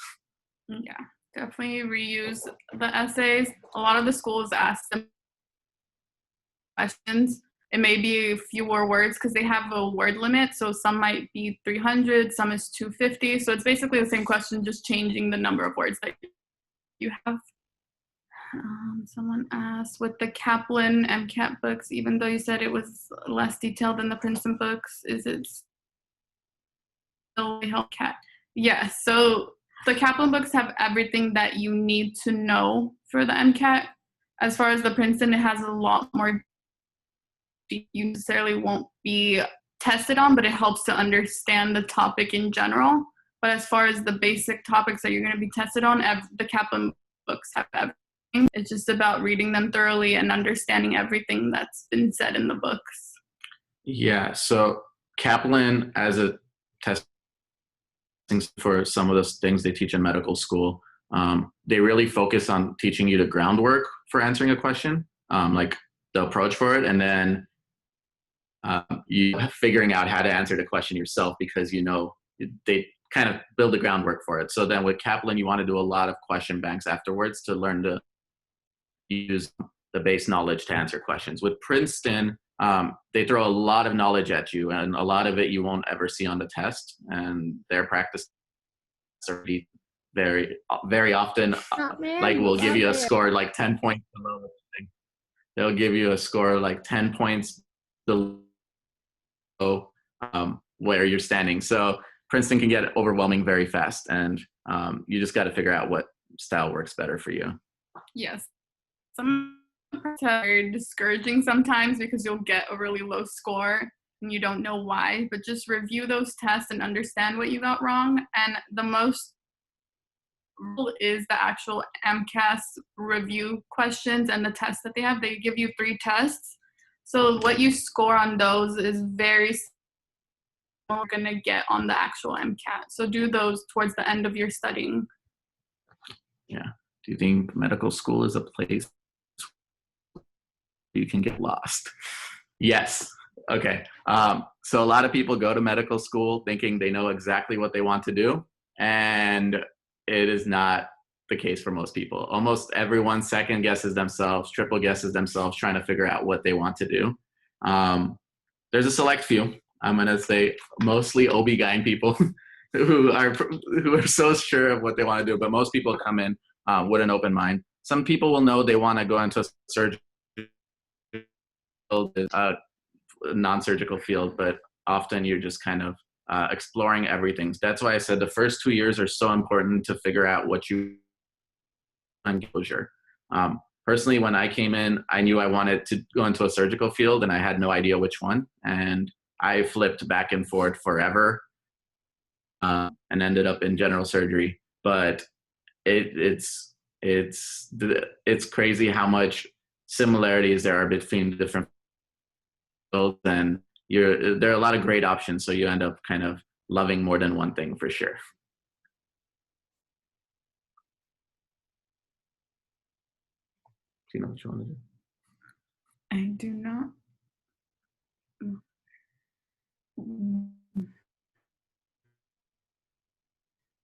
[SPEAKER 3] Yeah, definitely reuse the essays. A lot of the schools ask them questions. It may be fewer words because they have a word limit. So some might be 300, some is 250. So it's basically the same question, just changing the number of words that you have. Someone asked, with the Kaplan MCAT books, even though you said it was less detailed than the Princeton books, is it still MCAT? Yes, so the Kaplan books have everything that you need to know for the MCAT. As far as the Princeton, it has a lot more you necessarily won't be tested on, but it helps to understand the topic in general. But as far as the basic topics that you're going to be tested on, the Kaplan books have everything. It's just about reading them thoroughly and understanding everything that's been said in the books.
[SPEAKER 2] Yeah, so Kaplan, as a test for some of the things they teach in medical school, they really focus on teaching you the groundwork for answering a question, like the approach for it, and then you figuring out how to answer the question yourself, because they kind of build the groundwork for it. So then with Kaplan, you want to do a lot of question banks afterwards to learn to use the base knowledge to answer questions. With Princeton, they throw a lot of knowledge at you, and a lot of it you won't ever see on the test, and their practice are very, very often like will give you a score like 10 points below. They'll give you a score like 10 points below where you're standing. So Princeton can get overwhelming very fast, and you just got to figure out what style works better for you.
[SPEAKER 3] Yes. Some are discouraging sometimes because you'll get a really low score and you don't know why, but just review those tests and understand what you got wrong. And the most is the actual MCAS review questions and the tests that they have. They give you 3 tests. So what you score on those is very similar you're going to get on the actual MCAT. So do those towards the end of your studying.
[SPEAKER 2] Yeah. Do you think medical school is a place you can get lost? Yes. Okay. So a lot of people go to medical school thinking they know exactly what they want to do, and it is not the case for most people. Almost everyone second guesses themselves, triple guesses themselves, trying to figure out what they want to do. There's a select few, I'm going to say mostly OB-GYN people who are so sure of what they want to do, but most people come in with an open mind. Some people will know they want to go into surgery field is a non-surgical field, but often you're just kind of exploring everything. That's why I said the first 2 years are so important to figure out what you closure. Personally, when I came in, I knew I wanted to go into a surgical field and I had no idea which one. And I flipped back and forth forever and ended up in general surgery. But it's crazy how much similarities there are between different fields, and there are a lot of great options. So you end up kind of loving more than one thing for sure. Do you know what you want to do?
[SPEAKER 3] I do not.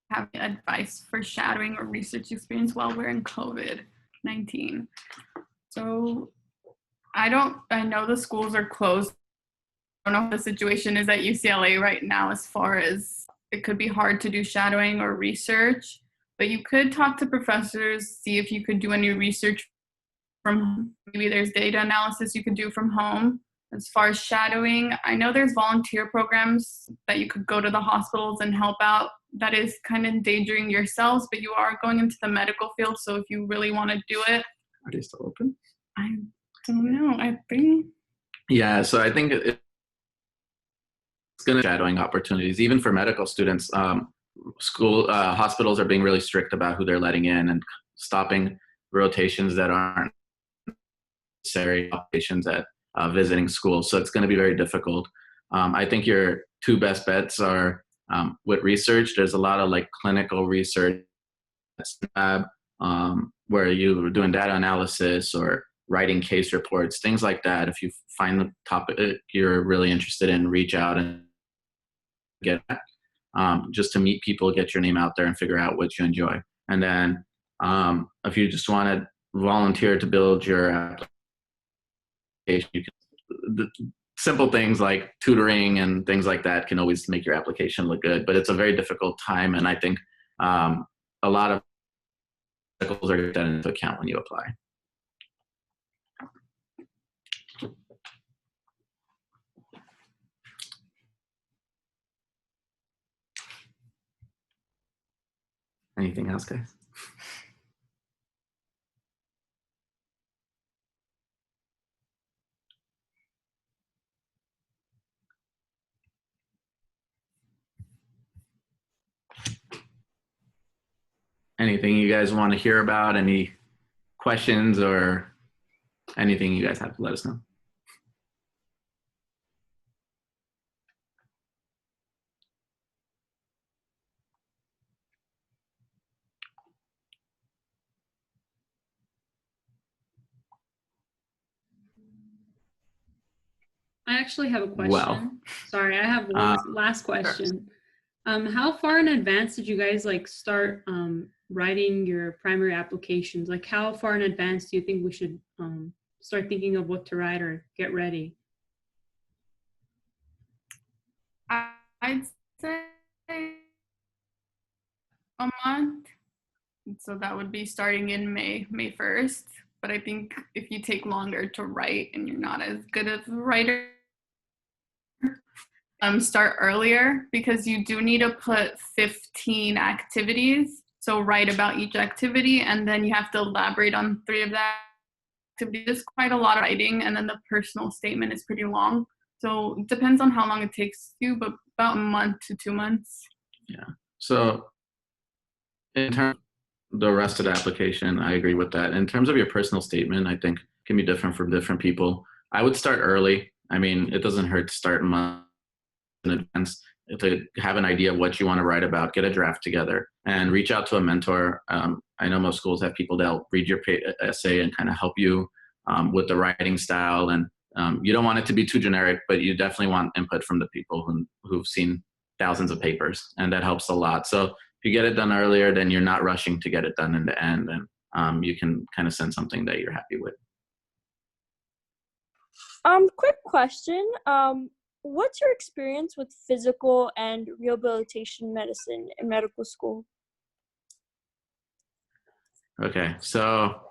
[SPEAKER 3] Have advice for shadowing or research experience while we're in COVID-19. So I know the schools are closed. I don't know what the situation is at UCLA right now as far as it could be hard to do shadowing or research, but you could talk to professors, see if you could do any research from home. Maybe there's data analysis you could do from home. As far as shadowing, I know there's volunteer programs that you could go to the hospitals and help out. That is kind of endangering yourselves, but you are going into the medical field, so if you really want to do it.
[SPEAKER 2] Are they still open?
[SPEAKER 3] I don't know. I think.
[SPEAKER 2] Yeah, so I think it's going to shadowing opportunities, even for medical students. Hospitals are being really strict about who they're letting in and stopping rotations that aren't necessary, patients at visiting schools. So it's going to be very difficult. I think your two best bets are with research. There's a lot of like clinical research lab where you're doing data analysis or writing case reports, things like that. If you find the topic you're really interested in, reach out and get just to meet people, get your name out there and figure out what you enjoy. And then if you just want to volunteer to build your application, you can, the simple things like tutoring and things like that can always make your application look good, but it's a very difficult time. And I think a lot of obstacles are taken into account when you apply. Anything else, guys? Anything you guys want to hear about? Any questions or anything you guys have to let us know?
[SPEAKER 1] I actually have a question.
[SPEAKER 2] Well,
[SPEAKER 1] sorry, I have one last question. How far in advance did you guys like start writing your primary applications? Like how far in advance do you think we should start thinking of what to write or get ready?
[SPEAKER 3] I'd say a month. So that would be starting in May 1st. But I think if you take longer to write and you're not as good of a writer, start earlier, because you do need to put 15 activities. So write about each activity, and then you have to elaborate on 3 of that activity. There's quite a lot of writing, and then the personal statement is pretty long. So it depends on how long it takes you, but about a month to 2 months.
[SPEAKER 2] Yeah. So in terms of the rest of the application, I agree with that. In terms of your personal statement, I think can be different from different people. I would start early. I mean, it doesn't hurt to start a month in advance to have an idea of what you want to write about, get a draft together, and reach out to a mentor. I know most schools have people that'll read your essay and kind of help you with the writing style. And you don't want it to be too generic, but you definitely want input from the people who've seen thousands of papers, and that helps a lot. So if you get it done earlier, then you're not rushing to get it done in the end, and you can kind of send something that you're happy with.
[SPEAKER 6] Quick question. What's your experience with physical and rehabilitation medicine in medical school?
[SPEAKER 2] Okay, so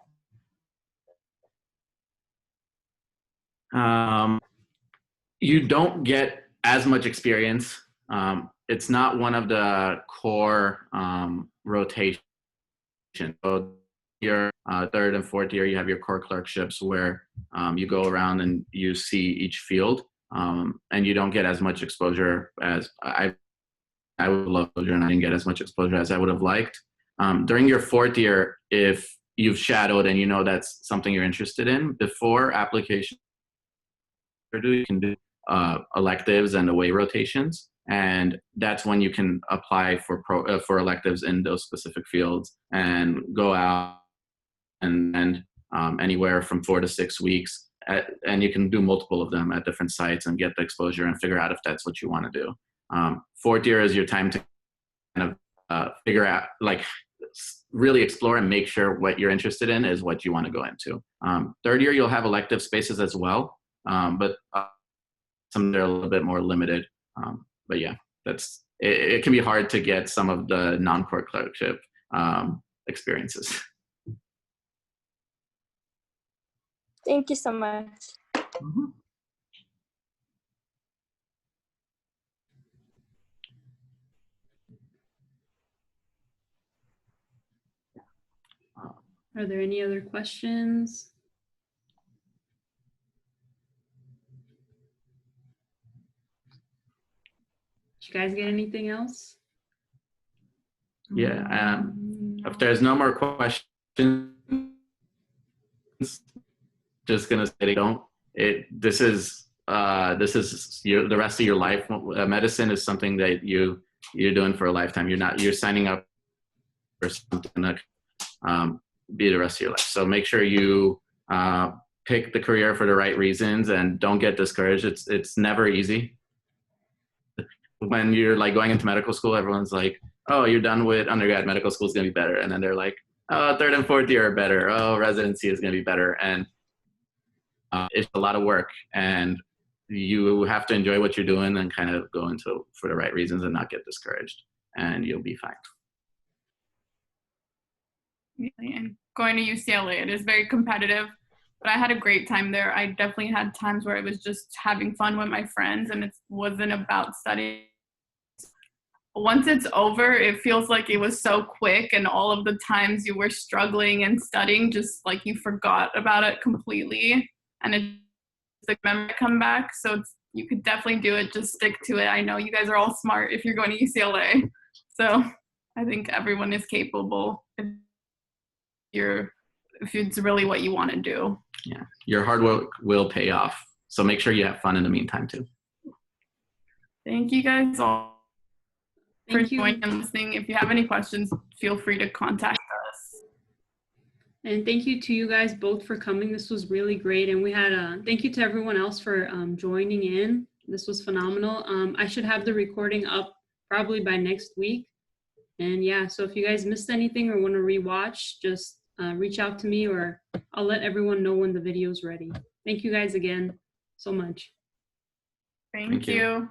[SPEAKER 2] You don't get as much experience. It's not one of the core rotations. So your third and fourth year, you have your core clerkships where you go around and you see each field, and you don't get as much exposure as I would love exposure, and I didn't get as much exposure as I would have liked. During your fourth year, if you've shadowed and you know that's something you're interested in, before application, you can do electives and away rotations, and that's when you can apply for electives in those specific fields and go out and anywhere from 4 to 6 weeks, and you can do multiple of them at different sites and get the exposure and figure out if that's what you want to do. Fourth year is your time to kind of figure out, like, really explore and make sure what you're interested in is what you want to go into. Third year, you'll have elective spaces as well, but some are a little bit more limited. But yeah, it can be hard to get some of the non-core clerkship experiences.
[SPEAKER 6] Thank you so much.
[SPEAKER 2] Mm-hmm.
[SPEAKER 1] Are there any other questions? Did you guys get anything else?
[SPEAKER 2] Yeah. If there's no more questions, just gonna say don't. This is the rest of your life. Medicine is something that you're doing for a lifetime. You're signing up for something that be the rest of your life. So make sure you pick the career for the right reasons and don't get discouraged. It's never easy. When you're like going into medical school, everyone's like, oh, you're done with undergrad, medical school is going to be better. And then they're like, oh, third and fourth year are better. Oh, residency is going to be better. And it's a lot of work, and you have to enjoy what you're doing and kind of go into for the right reasons and not get discouraged, and you'll be fine.
[SPEAKER 3] And going to UCLA, it is very competitive, but I had a great time there. I definitely had times where I was just having fun with my friends and it wasn't about studying. Once it's over, it feels like it was so quick, and all of the times you were struggling and studying, just like you forgot about it completely, and it's like memory come back. So you could definitely do it. Just stick to it. I know you guys are all smart if you're going to UCLA, so I think everyone is capable if it's really what you want to do.
[SPEAKER 2] Yeah, your hard work will pay off. So make sure you have fun in the meantime too.
[SPEAKER 3] Thank you guys all for
[SPEAKER 1] Thank you.
[SPEAKER 3] joining and listening. If you have any questions, feel free to contact us.
[SPEAKER 1] And thank you to you guys both for coming. This was really great. And we had thank you to everyone else for joining in. This was phenomenal. I should have the recording up probably by next week. And yeah, so if you guys missed anything or want to rewatch, just reach out to me, or I'll let everyone know when the video is ready. Thank you guys again so much.
[SPEAKER 3] Thank you.